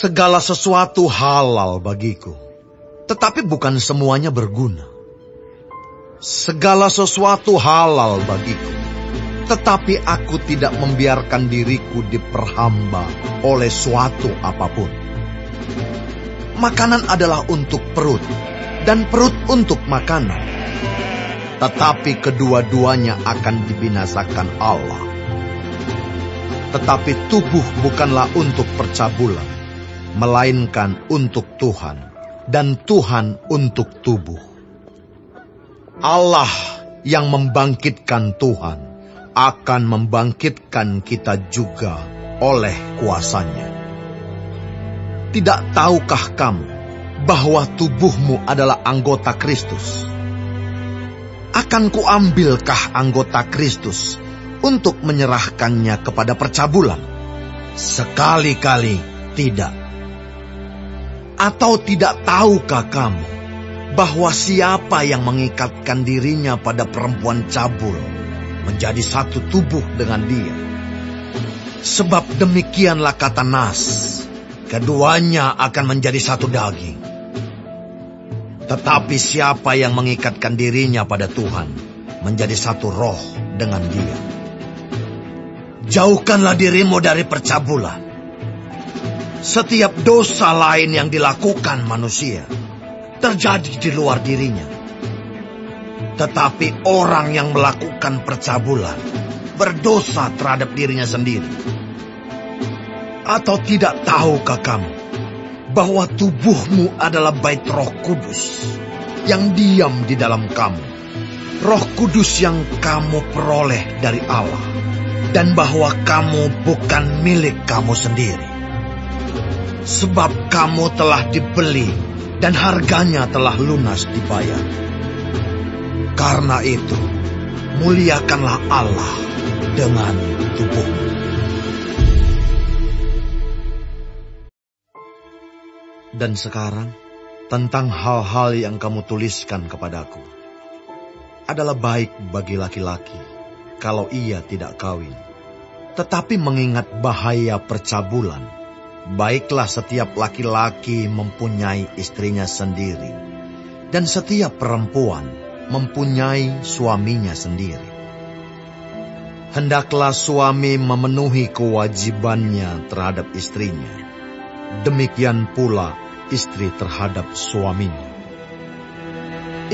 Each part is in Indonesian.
Segala sesuatu halal bagiku, tetapi bukan semuanya berguna. Segala sesuatu halal bagiku, tetapi aku tidak membiarkan diriku diperhamba oleh suatu apapun. Makanan adalah untuk perut, dan perut untuk makanan. Tetapi kedua-duanya akan dibinasakan Allah. Tetapi tubuh bukanlah untuk percabulan, melainkan untuk Tuhan, dan Tuhan untuk tubuh. Allah yang membangkitkan Tuhan akan membangkitkan kita juga oleh kuasa-Nya. Tidak tahukah kamu bahwa tubuhmu adalah anggota Kristus? Akan kuambilkah anggota Kristus untuk menyerahkannya kepada percabulan? Sekali-kali tidak. Atau tidak tahukah kamu bahwa siapa yang mengikatkan dirinya pada perempuan cabul menjadi satu tubuh dengan dia? Sebab demikianlah kata Nas, keduanya akan menjadi satu daging. Tetapi siapa yang mengikatkan dirinya pada Tuhan menjadi satu roh dengan dia. Jauhkanlah dirimu dari percabulan. Setiap dosa lain yang dilakukan manusia terjadi di luar dirinya. Tetapi orang yang melakukan percabulan berdosa terhadap dirinya sendiri. Atau tidak tahukah kamu bahwa tubuhmu adalah bait Roh Kudus yang diam di dalam kamu, Roh Kudus yang kamu peroleh dari Allah, dan bahwa kamu bukan milik kamu sendiri? Sebab kamu telah dibeli dan harganya telah lunas dibayar. Karena itu, muliakanlah Allah dengan tubuhmu. Dan sekarang, tentang hal-hal yang kamu tuliskan kepadaku, adalah baik bagi laki-laki kalau ia tidak kawin. Tetapi mengingat bahaya percabulan, baiklah setiap laki-laki mempunyai istrinya sendiri, dan setiap perempuan mempunyai suaminya sendiri. Hendaklah suami memenuhi kewajibannya terhadap istrinya, demikian pula istri terhadap suaminya.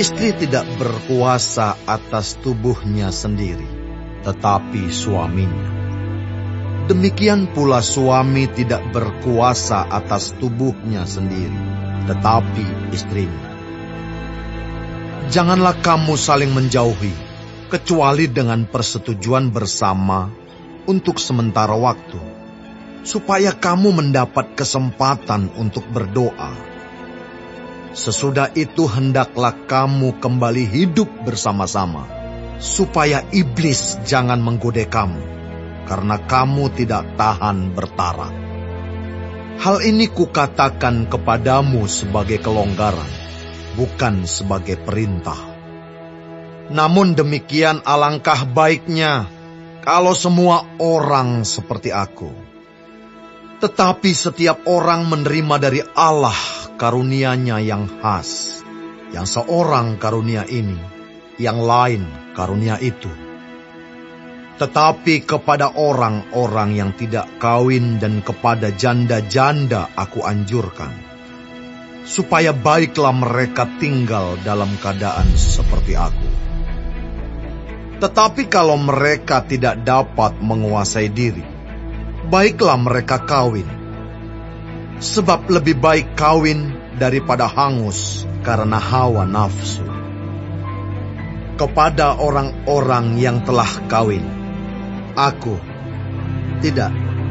Istri tidak berkuasa atas tubuhnya sendiri, tetapi suaminya. Demikian pula suami tidak berkuasa atas tubuhnya sendiri, tetapi istrinya. Janganlah kamu saling menjauhi, kecuali dengan persetujuan bersama untuk sementara waktu, supaya kamu mendapat kesempatan untuk berdoa. Sesudah itu hendaklah kamu kembali hidup bersama-sama, supaya iblis jangan menggoda kamu, karena kamu tidak tahan bertarak. Hal ini kukatakan kepadamu sebagai kelonggaran, bukan sebagai perintah. Namun demikian alangkah baiknya kalau semua orang seperti aku. Tetapi setiap orang menerima dari Allah karunia-Nya yang khas, yang seorang karunia ini, yang lain karunia itu. Tetapi kepada orang-orang yang tidak kawin dan kepada janda-janda aku anjurkan, supaya baiklah mereka tinggal dalam keadaan seperti aku. Tetapi kalau mereka tidak dapat menguasai diri, baiklah mereka kawin. Sebab lebih baik kawin daripada hangus karena hawa nafsu. Kepada orang-orang yang telah kawin,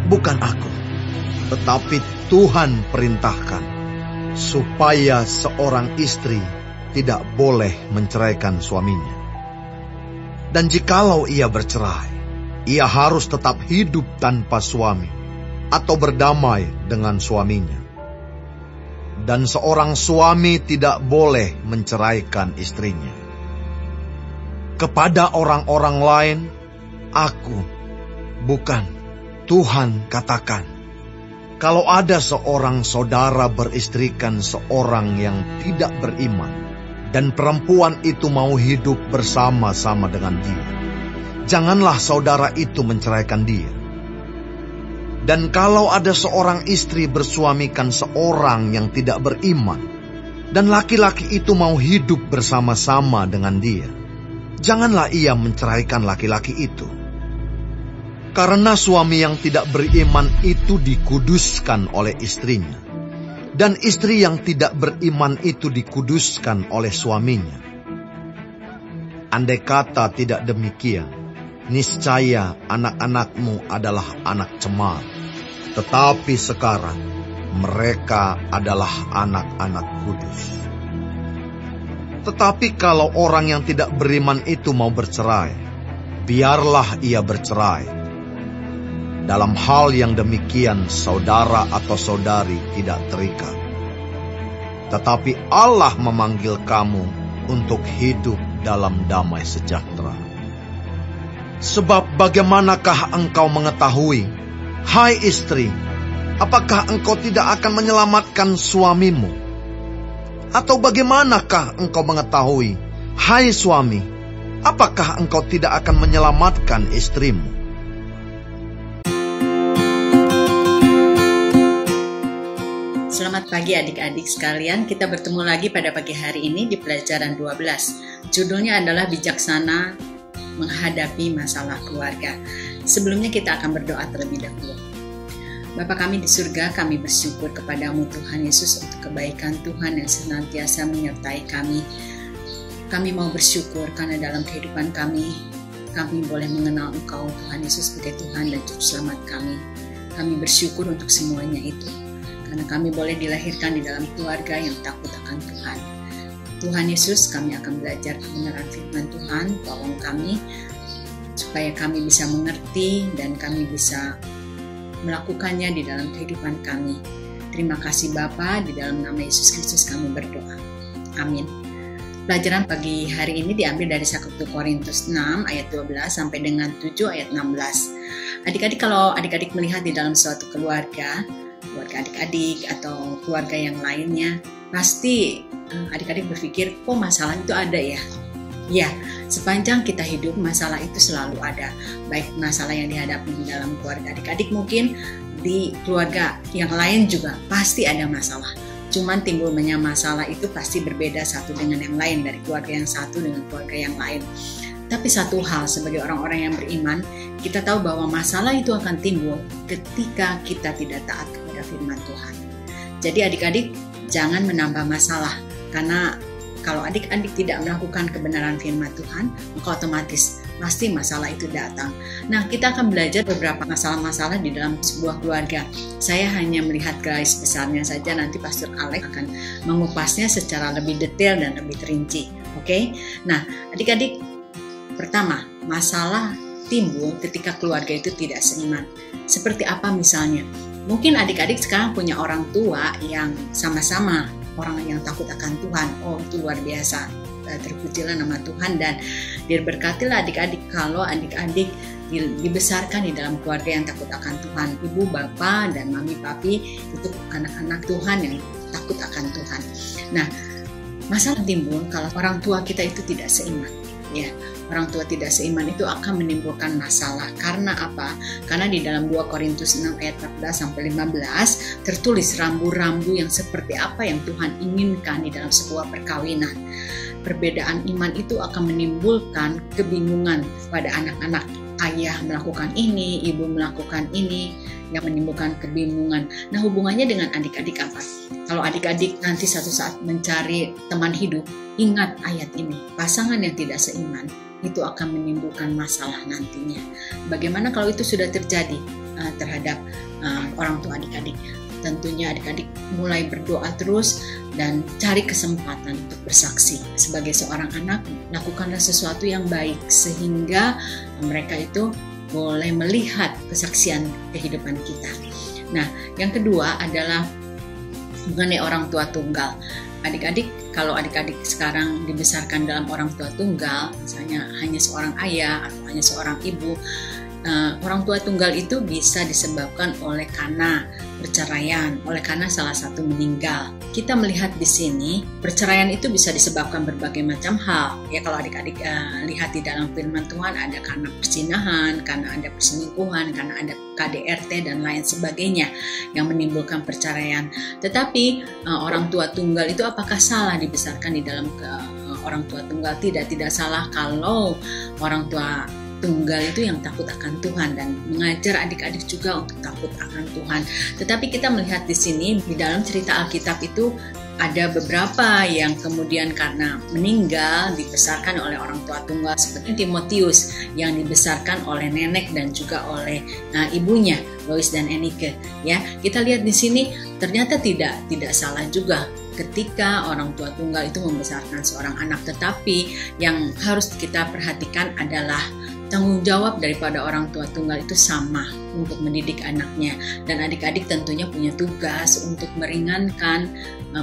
bukan aku, tetapi Tuhan perintahkan, supaya seorang istri tidak boleh menceraikan suaminya. Dan jikalau ia bercerai, ia harus tetap hidup tanpa suami, atau berdamai dengan suaminya. Dan seorang suami tidak boleh menceraikan istrinya. Kepada orang-orang lain, bukan, Tuhan katakan, Kalau ada seorang saudara beristrikan seorang yang tidak beriman, dan perempuan itu mau hidup bersama-sama dengan dia, janganlah saudara itu menceraikan dia. Dan kalau ada seorang istri bersuamikan seorang yang tidak beriman, dan laki-laki itu mau hidup bersama-sama dengan dia, janganlah ia menceraikan laki-laki itu. Karena suami yang tidak beriman itu dikuduskan oleh istrinya, dan istri yang tidak beriman itu dikuduskan oleh suaminya. Andai kata tidak demikian, niscaya anak-anakmu adalah anak cemar, tetapi sekarang mereka adalah anak-anak kudus. Tetapi kalau orang yang tidak beriman itu mau bercerai, biarlah ia bercerai. Dalam hal yang demikian, saudara atau saudari tidak terikat. Tetapi Allah memanggil kamu untuk hidup dalam damai sejahtera. Sebab bagaimanakah engkau mengetahui, hai istri, apakah engkau tidak akan menyelamatkan suamimu? Atau bagaimanakah engkau mengetahui, hai suami, apakah engkau tidak akan menyelamatkan istrimu? Selamat pagi adik-adik sekalian, kita bertemu lagi pada pagi hari ini di pelajaran 12. Judulnya adalah bijaksana menghadapi masalah keluarga. Sebelumnya kita akan berdoa terlebih dahulu. Bapa kami di surga, kami bersyukur kepadamu Tuhan Yesus untuk kebaikan Tuhan yang senantiasa menyertai kami. Kami mau bersyukur karena dalam kehidupan kami boleh mengenal Engkau Tuhan Yesus sebagai Tuhan dan Juru Selamat kami. Kami bersyukur untuk semuanya itu. Karena kami boleh dilahirkan di dalam keluarga yang takut akan Tuhan. Tuhan Yesus, kami akan belajar kebenaran firman Tuhan, tolong kami, supaya kami bisa mengerti dan kami bisa melakukannya di dalam kehidupan kami. Terima kasih Bapa, di dalam nama Yesus Kristus kami berdoa. Amin. Pelajaran pagi hari ini diambil dari 1 Korintus 6 ayat 12 sampai dengan 7 ayat 16. Adik-adik, kalau adik-adik melihat di dalam suatu keluarga adik-adik atau keluarga yang lainnya, pasti adik-adik berpikir, kok masalah itu ada ya? Ya, sepanjang kita hidup masalah itu selalu ada. Baik masalah yang dihadapi di dalam keluarga adik-adik, mungkin di keluarga yang lain juga pasti ada masalah. Cuman timbulnya masalah itu pasti berbeda satu dengan yang lain, dari keluarga yang satu dengan keluarga yang lain. Tapi satu hal, sebagai orang-orang yang beriman, kita tahu bahwa masalah itu akan timbul ketika kita tidak taat kepada firman Tuhan. Jadi adik-adik jangan menambah masalah, karena kalau adik-adik tidak melakukan kebenaran firman Tuhan, maka otomatis pasti masalah itu datang. Nah, kita akan belajar beberapa masalah-masalah di dalam sebuah keluarga. Saya hanya melihat garis besarnya saja, nanti Pastor Alex akan mengupasnya secara lebih detail dan lebih terinci. Oke? Nah, adik-adik, pertama, masalah timbul ketika keluarga itu tidak seiman. Seperti apa misalnya? Mungkin adik-adik sekarang punya orang tua yang sama-sama orang yang takut akan Tuhan. Oh, itu luar biasa. Terpujilah nama Tuhan dan diberkatilah adik-adik kalau adik-adik dibesarkan di dalam keluarga yang takut akan Tuhan. Ibu, bapak, dan mami, papi itu anak-anak Tuhan yang takut akan Tuhan. Nah, masalah timbul kalau orang tua kita itu tidak seiman. Ya, orang tua tidak seiman itu akan menimbulkan masalah. Karena apa? Karena di dalam 2 Korintus 6 ayat 14 sampai 15 tertulis rambu-rambu yang seperti apa yang Tuhan inginkan di dalam sebuah perkawinan. Perbedaan iman itu akan menimbulkan kebingungan pada anak-anak. Ayah melakukan ini, ibu melakukan ini, yang menimbulkan kebingungan. Nah, hubungannya dengan adik-adik apa? Kalau adik-adik nanti suatu saat mencari teman hidup, ingat ayat ini, pasangan yang tidak seiman itu akan menimbulkan masalah nantinya. Bagaimana kalau itu sudah terjadi terhadap orang tua adik-adik? Tentunya adik-adik mulai berdoa terus dan cari kesempatan untuk bersaksi. Sebagai seorang anak, lakukanlah sesuatu yang baik sehingga mereka itu boleh melihat kesaksian kehidupan kita. Nah, yang kedua adalah mengenai orang tua tunggal. Adik-adik, kalau adik-adik sekarang dibesarkan dalam orang tua tunggal, misalnya hanya seorang ayah atau hanya seorang ibu, orang tua tunggal itu bisa disebabkan oleh karena perceraian, oleh karena salah satu meninggal. Kita melihat di sini perceraian itu bisa disebabkan berbagai macam hal. Ya, kalau adik-adik lihat di dalam firman Tuhan, ada karena perzinahan, karena ada perselingkuhan, karena ada KDRT dan lain sebagainya yang menimbulkan perceraian. Tetapi orang tua tunggal itu apakah salah dibesarkan di dalam orang tua tunggal? Tidak salah kalau orang tua tunggal itu yang takut akan Tuhan dan mengajar adik-adik juga untuk takut akan Tuhan. Tetapi kita melihat di sini di dalam cerita Alkitab itu ada beberapa yang kemudian karena meninggal dibesarkan oleh orang tua tunggal, seperti Timotius yang dibesarkan oleh nenek dan juga oleh ibunya Lois dan Enike. Ya, kita lihat di sini ternyata tidak salah juga ketika orang tua tunggal itu membesarkan seorang anak, tetapi yang harus kita perhatikan adalah tanggung jawab daripada orang tua tunggal itu sama untuk mendidik anaknya, dan adik-adik tentunya punya tugas untuk meringankan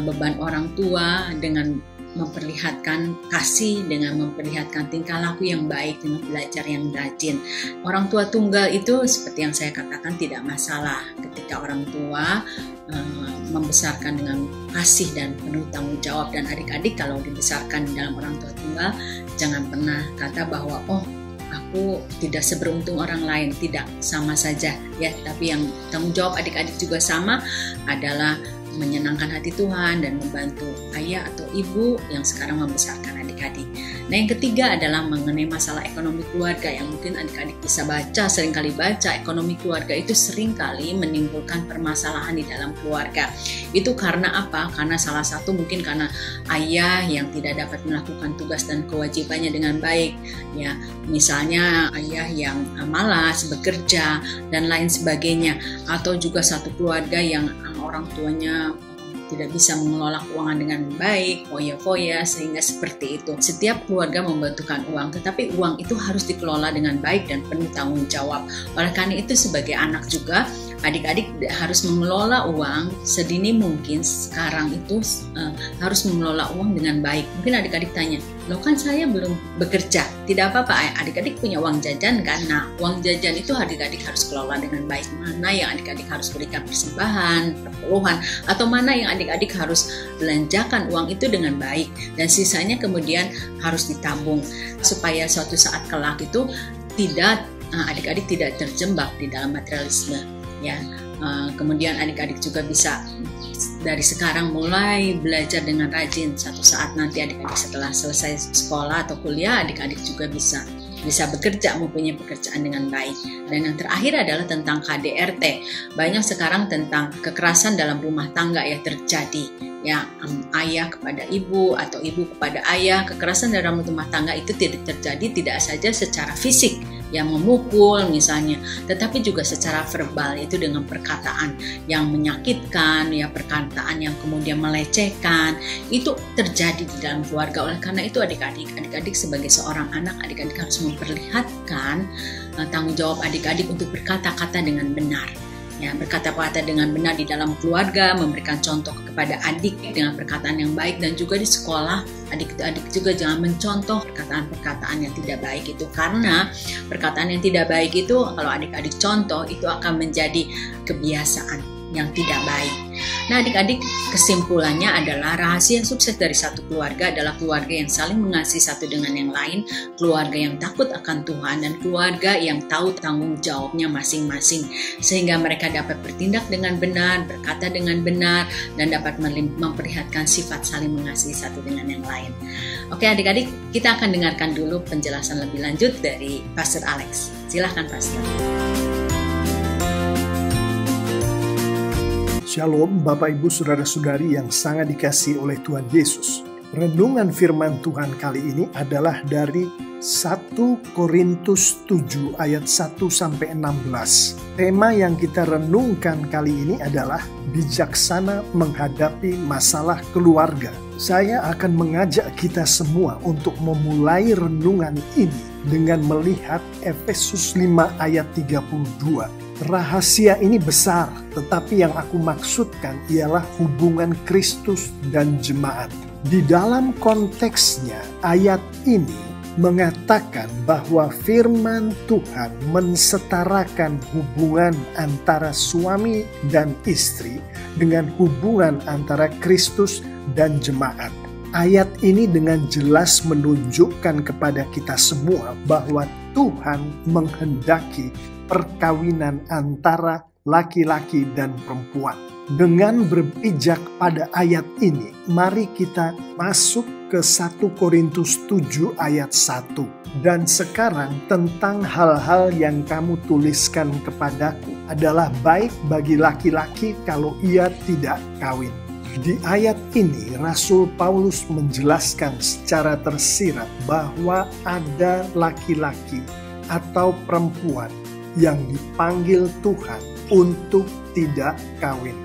beban orang tua dengan memperlihatkan kasih, dengan memperlihatkan tingkah laku yang baik, dengan belajar yang rajin. Orang tua tunggal itu seperti yang saya katakan tidak masalah ketika orang tua membesarkan dengan kasih dan penuh tanggung jawab. Dan adik-adik kalau dibesarkan dalam orang tua tunggal, jangan pernah kata bahwa aku tidak seberuntung orang lain. Tidak, sama saja ya. Tapi yang tanggung jawab adik-adik juga sama, adalah menyenangkan hati Tuhan dan membantu ayah atau ibu yang sekarang membesarkan adik-adik. Nah, yang ketiga adalah mengenai masalah ekonomi keluarga, yang mungkin adik-adik bisa baca, seringkali baca, ekonomi keluarga itu seringkali menimbulkan permasalahan di dalam keluarga. Itu karena apa? Karena salah satu mungkin karena ayah yang tidak dapat melakukan tugas dan kewajibannya dengan baik. Ya, misalnya ayah yang malas bekerja dan lain sebagainya, atau juga satu keluarga yang orang tuanya tidak bisa mengelola keuangan dengan baik, foya-foya, sehingga seperti itu. Setiap keluarga membutuhkan uang, tetapi uang itu harus dikelola dengan baik dan penuh tanggung jawab. Oleh karena itu, sebagai anak juga, adik-adik harus mengelola uang sedini mungkin. Sekarang itu harus mengelola uang dengan baik. Mungkin adik-adik tanya, loh kan saya belum bekerja. Tidak apa-apa, adik-adik punya uang jajan kan? Nah, uang jajan itu adik-adik harus kelola dengan baik. Mana yang adik-adik harus berikan persembahan, perpuluhan, atau mana yang adik-adik harus belanjakan uang itu dengan baik. Dan sisanya kemudian harus ditabung supaya suatu saat kelak itu adik-adik tidak terjebak di dalam materialisme. Ya, kemudian adik-adik juga bisa dari sekarang mulai belajar dengan rajin. Suatu saat nanti adik-adik setelah selesai sekolah atau kuliah, adik-adik juga bisa bekerja, mempunyai pekerjaan dengan baik. Dan yang terakhir adalah tentang KDRT. Banyak sekarang tentang kekerasan dalam rumah tangga ya terjadi. Ya, ayah kepada ibu atau ibu kepada ayah. Kekerasan dalam rumah tangga itu tidak terjadi tidak saja secara fisik, yang memukul misalnya, tetapi juga secara verbal, yaitu dengan perkataan yang menyakitkan, ya, perkataan yang kemudian melecehkan. Itu terjadi di dalam keluarga. Oleh karena itu adik-adik sebagai seorang anak, adik-adik harus memperlihatkan tanggung jawab adik-adik untuk berkata-kata dengan benar. Ya, berkata-kata dengan benar di dalam keluarga, memberikan contoh kepada adik dengan perkataan yang baik, dan juga di sekolah adik-adik juga jangan mencontoh perkataan-perkataan yang tidak baik itu, karena perkataan yang tidak baik itu kalau adik-adik contoh itu akan menjadi kebiasaan yang tidak baik. Nah, adik-adik, kesimpulannya adalah rahasia sukses dari satu keluarga adalah keluarga yang saling mengasihi satu dengan yang lain, keluarga yang takut akan Tuhan, dan keluarga yang tahu tanggung jawabnya masing-masing, sehingga mereka dapat bertindak dengan benar, berkata dengan benar, dan dapat memperlihatkan sifat saling mengasihi satu dengan yang lain. Oke adik-adik, kita akan dengarkan dulu penjelasan lebih lanjut dari Pastor Alex. Silahkan Pastor. Shalom Bapak Ibu Saudara-saudari yang sangat dikasihi oleh Tuhan Yesus. Renungan firman Tuhan kali ini adalah dari 1 Korintus 7 ayat 1-16. Tema yang kita renungkan kali ini adalah bijaksana menghadapi masalah keluarga. Saya akan mengajak kita semua untuk memulai renungan ini dengan melihat Efesus 5 ayat 32. Rahasia ini besar, tetapi yang aku maksudkan ialah hubungan Kristus dan jemaat. Di dalam konteksnya, ayat ini mengatakan bahwa firman Tuhan mensetarakan hubungan antara suami dan istri dengan hubungan antara Kristus dan jemaat. Ayat ini dengan jelas menunjukkan kepada kita semua bahwa Tuhan menghendaki perkawinan antara laki-laki dan perempuan. Dengan berpijak pada ayat ini, mari kita masuk ke 1 Korintus 7 ayat 1. Dan sekarang tentang hal-hal yang kamu tuliskan kepadaku adalah baik bagi laki-laki kalau ia tidak kawin. Di ayat ini, Rasul Paulus menjelaskan secara tersirat bahwa ada laki-laki atau perempuan yang dipanggil Tuhan untuk tidak kawin.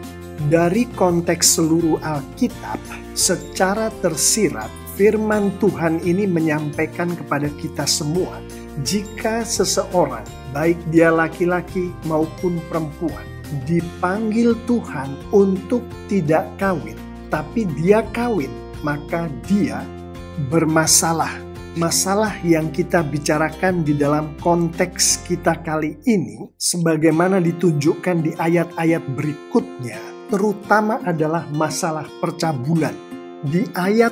Dari konteks seluruh Alkitab, secara tersirat, firman Tuhan ini menyampaikan kepada kita semua, jika seseorang, baik dia laki-laki maupun perempuan, dipanggil Tuhan untuk tidak kawin, tapi dia kawin, maka dia bermasalah. Masalah yang kita bicarakan di dalam konteks kita kali ini, sebagaimana ditunjukkan di ayat-ayat berikutnya, terutama adalah masalah percabulan. Di ayat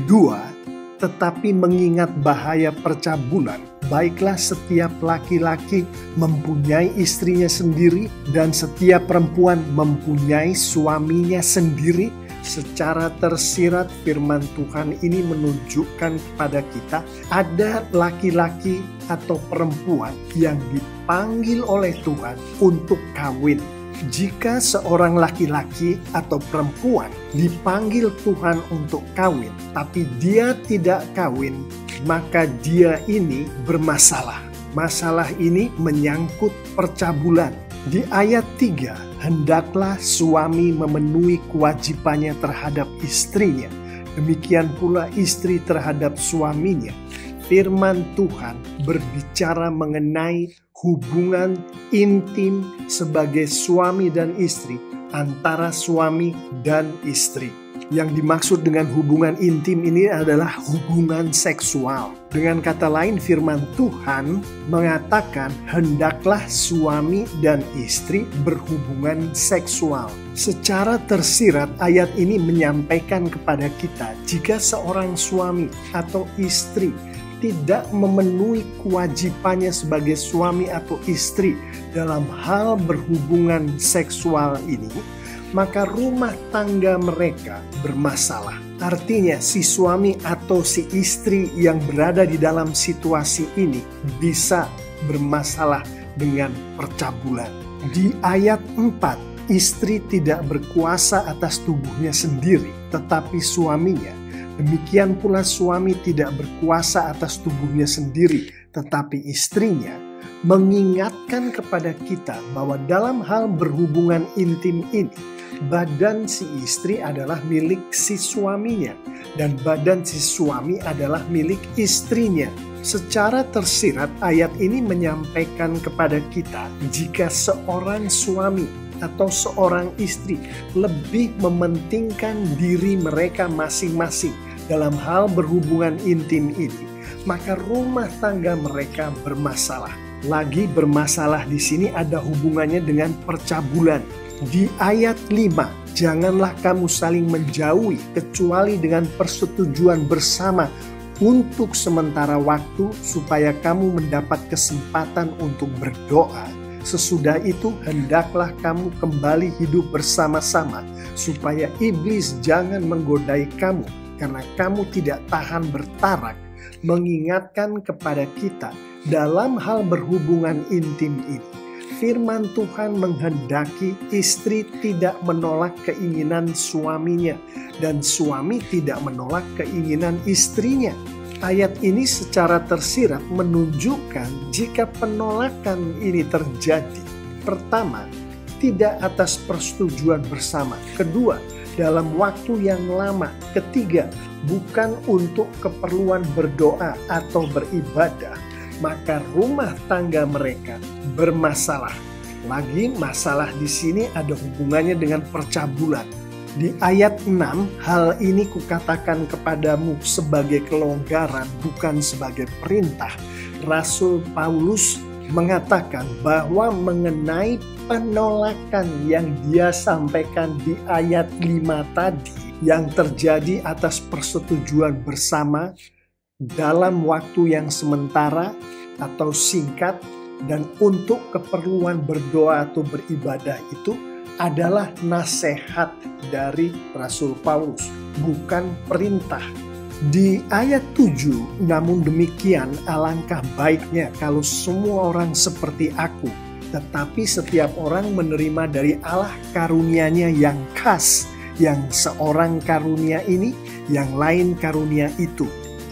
2, tetapi mengingat bahaya percabulan, baiklah setiap laki-laki mempunyai istrinya sendiri dan setiap perempuan mempunyai suaminya sendiri. Secara tersirat firman Tuhan ini menunjukkan kepada kita ada laki-laki atau perempuan yang dipanggil oleh Tuhan untuk kawin. Jika seorang laki-laki atau perempuan dipanggil Tuhan untuk kawin, tapi dia tidak kawin, maka dia ini bermasalah. Masalah ini menyangkut percabulan. Di ayat 3, hendaklah suami memenuhi kewajibannya terhadap istrinya, demikian pula istri terhadap suaminya. Firman Tuhan berbicara mengenai hubungan intim sebagai suami dan istri antara suami dan istri. Yang dimaksud dengan hubungan intim ini adalah hubungan seksual. Dengan kata lain, firman Tuhan mengatakan hendaklah suami dan istri berhubungan seksual. Secara tersirat ayat ini menyampaikan kepada kita jika seorang suami atau istri tidak memenuhi kewajibannya sebagai suami atau istri dalam hal berhubungan seksual ini, maka rumah tangga mereka bermasalah. Artinya si suami atau si istri yang berada di dalam situasi ini bisa bermasalah dengan percabulan. Di ayat 4, istri tidak berkuasa atas tubuhnya sendiri, tetapi suaminya. Demikian pula suami tidak berkuasa atas tubuhnya sendiri, tetapi istrinya. Mengingatkan kepada kita bahwa dalam hal berhubungan intim ini, badan si istri adalah milik si suaminya, dan badan si suami adalah milik istrinya. Secara tersirat ayat ini menyampaikan kepada kita jika seorang suami atau seorang istri lebih mementingkan diri mereka masing-masing dalam hal berhubungan intim ini, maka rumah tangga mereka bermasalah. Lagi bermasalah di sini ada hubungannya dengan percabulan. Di ayat 5, janganlah kamu saling menjauhi kecuali dengan persetujuan bersama untuk sementara waktu supaya kamu mendapat kesempatan untuk berdoa. Sesudah itu hendaklah kamu kembali hidup bersama-sama supaya iblis jangan menggodai kamu karena kamu tidak tahan bertarak. Mengingatkan kepada kita dalam hal berhubungan intim ini, firman Tuhan menghendaki istri tidak menolak keinginan suaminya dan suami tidak menolak keinginan istrinya. Ayat ini secara tersirat menunjukkan jika penolakan ini terjadi. Pertama, tidak atas persetujuan bersama. Kedua, dalam waktu yang lama. Ketiga, bukan untuk keperluan berdoa atau beribadah. Maka rumah tangga mereka bermasalah. Lagi masalah di sini ada hubungannya dengan percabulan. Di ayat 6, hal ini kukatakan kepadamu sebagai kelonggaran, bukan sebagai perintah. Rasul Paulus mengatakan bahwa mengenai penolakan yang dia sampaikan di ayat 5 tadi, yang terjadi atas persetujuan bersama dalam waktu yang sementara atau singkat dan untuk keperluan berdoa atau beribadah, itu adalah nasihat dari Rasul Paulus, bukan perintah. Di ayat 7, namun demikian alangkah baiknya kalau semua orang seperti aku, tetapi setiap orang menerima dari Allah karunia-Nya yang khas, yang seorang karunia ini, yang lain karunia itu.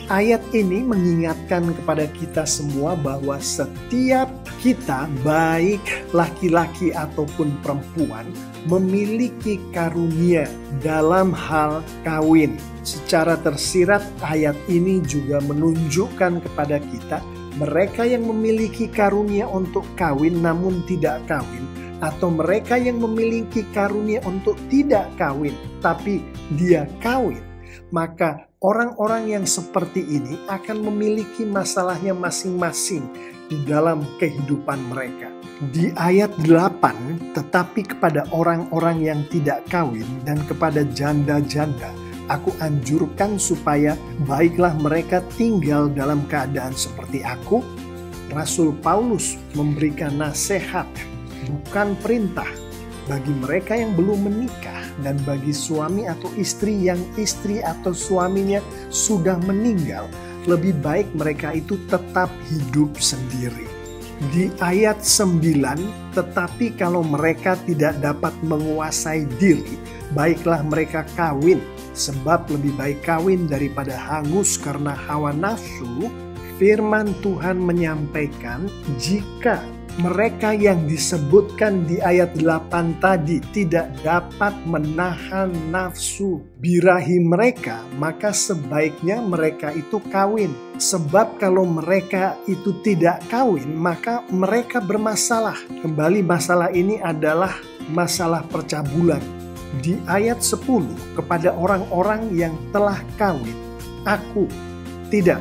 Ayat ini mengingatkan kepada kita semua bahwa setiap kita, baik laki-laki ataupun perempuan, memiliki karunia dalam hal kawin. Secara tersirat, ayat ini juga menunjukkan kepada kita mereka yang memiliki karunia untuk kawin namun tidak kawin, atau mereka yang memiliki karunia untuk tidak kawin tapi dia kawin. Maka orang-orang yang seperti ini akan memiliki masalahnya masing-masing di dalam kehidupan mereka. Di ayat 8, tetapi kepada orang-orang yang tidak kawin dan kepada janda-janda, aku anjurkan supaya baiklah mereka tinggal dalam keadaan seperti aku. Rasul Paulus memberikan nasihat, bukan perintah, bagi mereka yang belum menikah dan bagi suami atau istri yang istri atau suaminya sudah meninggal. Lebih baik mereka itu tetap hidup sendiri. Di ayat 9, tetapi kalau mereka tidak dapat menguasai diri, baiklah mereka kawin, sebab lebih baik kawin daripada hangus karena hawa nafsu. Firman Tuhan menyampaikan, jika mereka yang disebutkan di ayat 8 tadi tidak dapat menahan nafsu birahi mereka, maka sebaiknya mereka itu kawin. Sebab kalau mereka itu tidak kawin, maka mereka bermasalah. Kembali, masalah ini adalah masalah percabulan. Di ayat 10, kepada orang-orang yang telah kawin,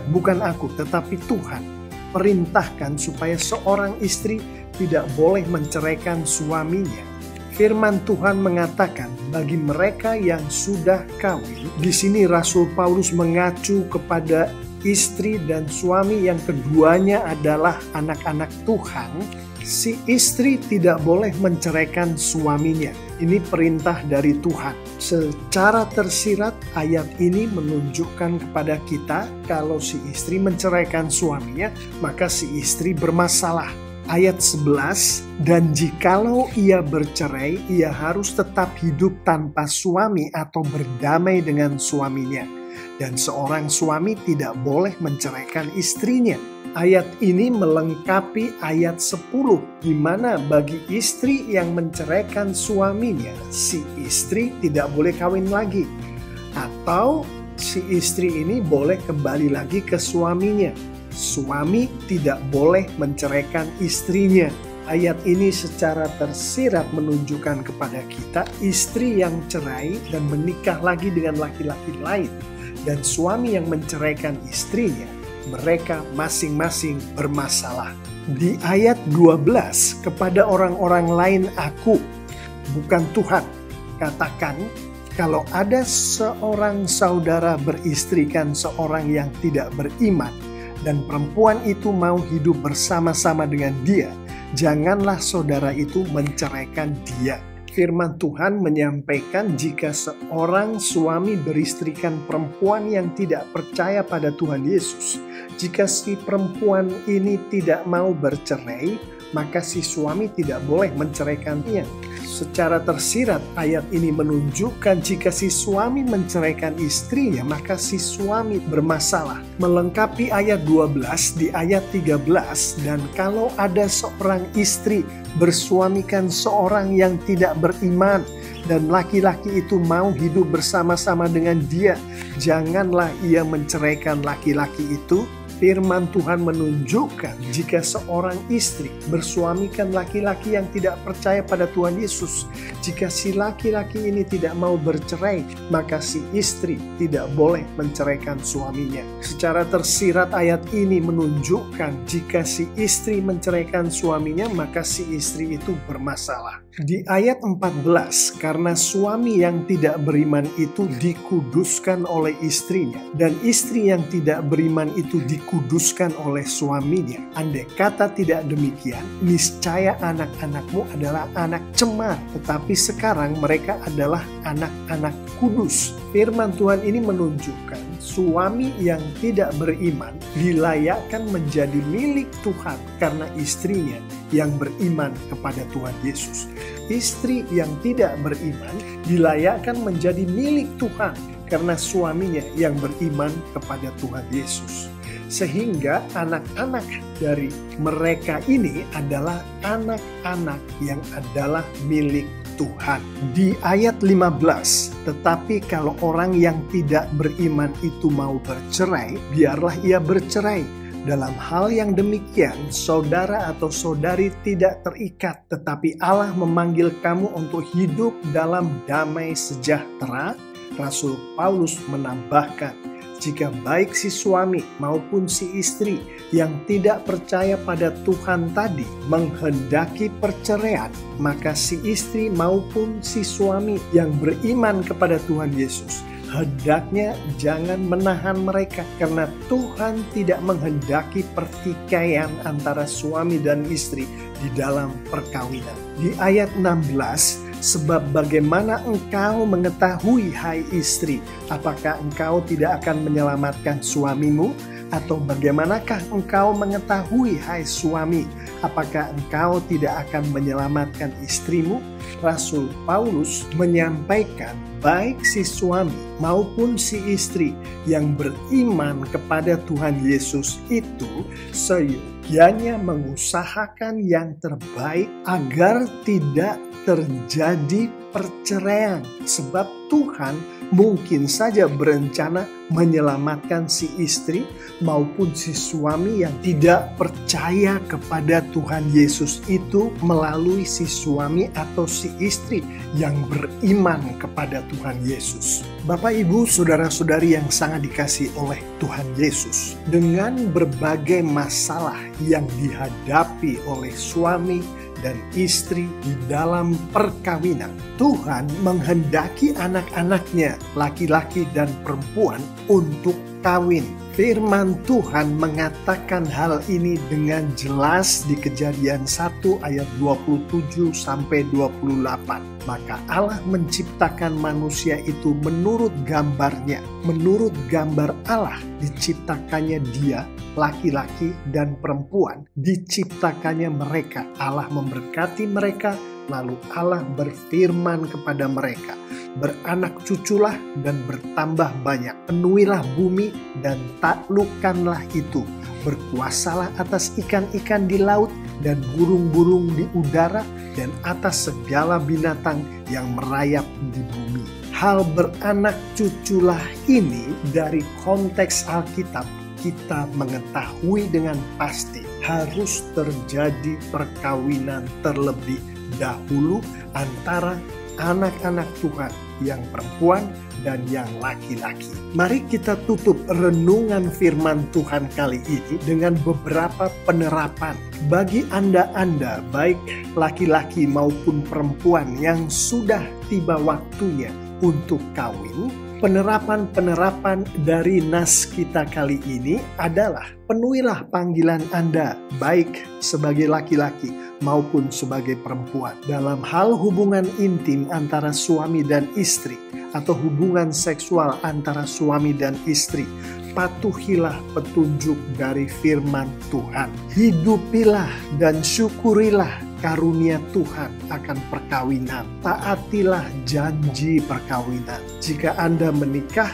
bukan aku, tetapi Tuhan perintahkan supaya seorang istri tidak boleh menceraikan suaminya. Firman Tuhan mengatakan bagi mereka yang sudah kawin, di sini Rasul Paulus mengacu kepada istri dan suami yang keduanya adalah anak-anak Tuhan. Si istri tidak boleh menceraikan suaminya. Ini perintah dari Tuhan. Secara tersirat, ayat ini menunjukkan kepada kita kalau si istri menceraikan suaminya, maka si istri bermasalah. Ayat 11, dan jikalau ia bercerai, ia harus tetap hidup tanpa suami atau berdamai dengan suaminya. Dan seorang suami tidak boleh menceraikan istrinya. Ayat ini melengkapi ayat 10, di mana bagi istri yang menceraikan suaminya, si istri tidak boleh kawin lagi. Atau si istri ini boleh kembali lagi ke suaminya. Suami tidak boleh menceraikan istrinya. Ayat ini secara tersirat menunjukkan kepada kita istri yang cerai dan menikah lagi dengan laki-laki lain, dan suami yang menceraikan istrinya, mereka masing-masing bermasalah. Di ayat 12, kepada orang-orang lain aku, bukan Tuhan, katakan, kalau ada seorang saudara beristrikan seorang yang tidak beriman, dan perempuan itu mau hidup bersama-sama dengan dia, janganlah saudara itu menceraikan dia. Firman Tuhan menyampaikan jika seorang suami beristrikan perempuan yang tidak percaya pada Tuhan Yesus, jika si perempuan ini tidak mau bercerai, maka si suami tidak boleh menceraikannya. Secara tersirat, ayat ini menunjukkan jika si suami menceraikan istrinya, maka si suami bermasalah. Melengkapi ayat 12 di ayat 13, dan kalau ada seorang istri bersuamikan seorang yang tidak beriman, dan laki-laki itu mau hidup bersama-sama dengan dia, janganlah ia menceraikan laki-laki itu. Firman Tuhan menunjukkan jika seorang istri bersuamikan laki-laki yang tidak percaya pada Tuhan Yesus, jika si laki-laki ini tidak mau bercerai, maka si istri tidak boleh menceraikan suaminya. Secara tersirat ayat ini menunjukkan jika si istri menceraikan suaminya, maka si istri itu bermasalah. Di ayat 14, karena suami yang tidak beriman itu dikuduskan oleh istrinya, dan istri yang tidak beriman itu dikuduskan oleh suaminya. Andai kata tidak demikian, niscaya anak-anakmu adalah anak cemar, tetapi sekarang mereka adalah anak-anak kudus. Firman Tuhan ini menunjukkan suami yang tidak beriman dilayakkan menjadi milik Tuhan karena istrinya yang beriman kepada Tuhan Yesus. Istri yang tidak beriman dilayakkan menjadi milik Tuhan karena suaminya yang beriman kepada Tuhan Yesus. Sehingga anak-anak dari mereka ini adalah anak-anak yang adalah milik Tuhan. Di ayat 15, tetapi kalau orang yang tidak beriman itu mau bercerai, biarlah ia bercerai. Dalam hal yang demikian, saudara atau saudari tidak terikat, tetapi Allah memanggil kamu untuk hidup dalam damai sejahtera. Rasul Paulus menambahkan, jika baik si suami maupun si istri yang tidak percaya pada Tuhan tadi menghendaki perceraian, maka si istri maupun si suami yang beriman kepada Tuhan Yesus hendaknya jangan menahan mereka, karena Tuhan tidak menghendaki pertikaian antara suami dan istri di dalam perkawinan. Di ayat 16, sebab bagaimana engkau mengetahui, hai istri, apakah engkau tidak akan menyelamatkan suamimu? Atau bagaimanakah engkau mengetahui, hai suami, apakah engkau tidak akan menyelamatkan istrimu? Rasul Paulus menyampaikan baik si suami maupun si istri yang beriman kepada Tuhan Yesus itu seyogyanya mengusahakan yang terbaik agar tidak terjadi perceraian. Sebab Tuhan mungkin saja berencana menyelamatkan si istri maupun si suami yang tidak percaya kepada Tuhan Yesus itu melalui si suami atau si istri yang beriman kepada Tuhan Yesus. Bapak, Ibu, saudara-saudari yang sangat dikasihi oleh Tuhan Yesus, dengan berbagai masalah yang dihadapi oleh suami dan istri di dalam perkawinan, Tuhan menghendaki anak-anaknya, laki-laki dan perempuan, untuk kawin. Firman Tuhan mengatakan hal ini dengan jelas di Kejadian 1 ayat 27 sampai 28. Maka Allah menciptakan manusia itu menurut gambarnya. Menurut gambar Allah diciptakannya dia, laki-laki dan perempuan, diciptakannya mereka. Allah memberkati mereka, lalu Allah berfirman kepada mereka, beranak cuculah dan bertambah banyak, penuhilah bumi dan taklukkanlah itu, berkuasalah atas ikan-ikan di laut dan burung-burung di udara dan atas segala binatang yang merayap di bumi. Hal beranak cuculah ini dari konteks Alkitab kita mengetahui dengan pasti harus terjadi perkawinan terlebih dahulu antara anak-anak Tuhan yang perempuan dan yang laki-laki. Mari kita tutup renungan firman Tuhan kali ini dengan beberapa penerapan bagi Anda baik laki-laki maupun perempuan yang sudah tiba waktunya untuk kawin. Penerapan-penerapan dari nas kita kali ini adalah penuhilah panggilan Anda baik sebagai laki-laki maupun sebagai perempuan dalam hal hubungan intim antara suami dan istri atau hubungan seksual antara suami dan istri. Patuhilah petunjuk dari firman Tuhan. Hidupilah dan syukurilah karunia Tuhan akan perkawinan. Taatilah janji perkawinan. Jika Anda menikah,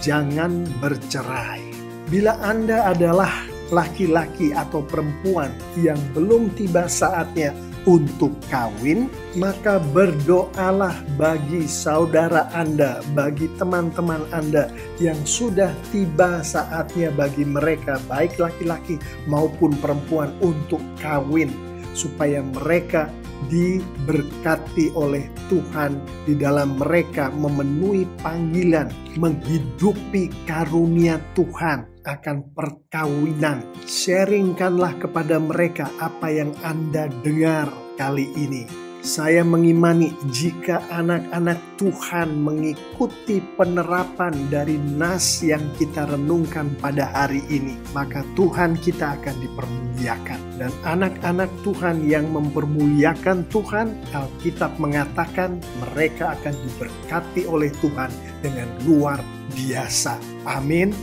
jangan bercerai. Bila Anda adalah laki-laki atau perempuan yang belum tiba saatnya untuk kawin, maka berdoalah bagi saudara Anda, bagi teman-teman Anda yang sudah tiba saatnya bagi mereka, baik laki-laki maupun perempuan, untuk kawin, supaya mereka diberkati oleh Tuhan di dalam mereka memenuhi panggilan, menghidupi karunia Tuhan akan perkawinan. Sharingkanlah kepada mereka apa yang Anda dengar kali ini. Saya mengimani jika anak-anak Tuhan mengikuti penerapan dari nas yang kita renungkan pada hari ini, maka Tuhan kita akan dipermuliakan. Dan anak-anak Tuhan yang mempermuliakan Tuhan, Alkitab mengatakan mereka akan diberkati oleh Tuhan dengan luar biasa. Amin.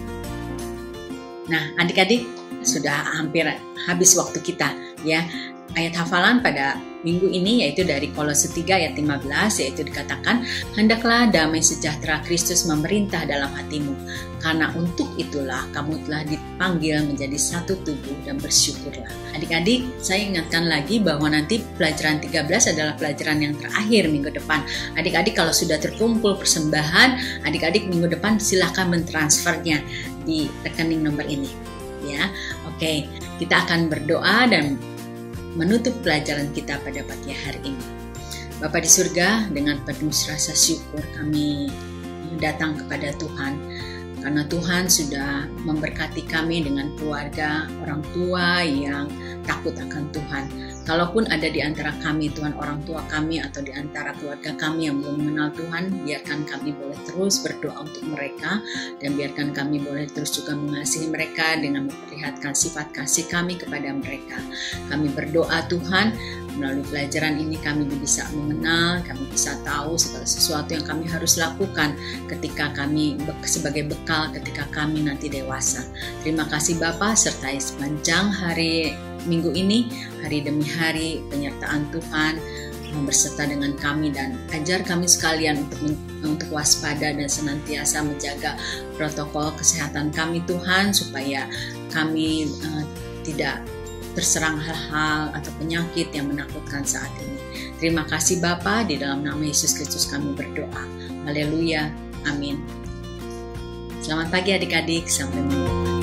Nah, adik-adik, sudah hampir habis waktu kita ya. Ayat hafalan pada minggu ini yaitu dari Kolose 3 ayat 15, yaitu dikatakan, hendaklah damai sejahtera Kristus memerintah dalam hatimu, karena untuk itulah kamu telah dipanggil menjadi satu tubuh, dan bersyukurlah. Adik-adik, saya ingatkan lagi bahwa nanti pelajaran 13 adalah pelajaran yang terakhir minggu depan. Adik-adik kalau sudah terkumpul persembahan, adik-adik minggu depan silahkan mentransfernya di rekening nomor ini ya. Oke, kita akan berdoa dan menutup pelajaran kita pada pagi hari ini. Bapa di surga, dengan penuh rasa syukur kami datang kepada Tuhan, karena Tuhan sudah memberkati kami dengan keluarga, orang tua yang takut akan Tuhan. Kalaupun ada di antara kami, Tuhan, orang tua kami atau di antara keluarga kami yang belum mengenal Tuhan, biarkan kami boleh terus berdoa untuk mereka, dan biarkan kami boleh terus juga mengasihi mereka dengan memperlihatkan sifat kasih kami kepada mereka. Kami berdoa Tuhan, melalui pelajaran ini kami bisa mengenal, kami bisa tahu segala sesuatu yang kami harus lakukan ketika kami sebagai bekal ketika kami nanti dewasa. Terima kasih Bapa, sertai sepanjang hari minggu ini, hari demi hari penyertaan Tuhan berserta dengan kami, dan ajar kami sekalian untuk waspada dan senantiasa menjaga protokol kesehatan kami Tuhan, supaya kami tidak terserang hal-hal atau penyakit yang menakutkan saat ini. Terima kasih Bapa, di dalam nama Yesus Kristus kami berdoa. Haleluya, amin. Selamat pagi adik-adik, sampai jumpa.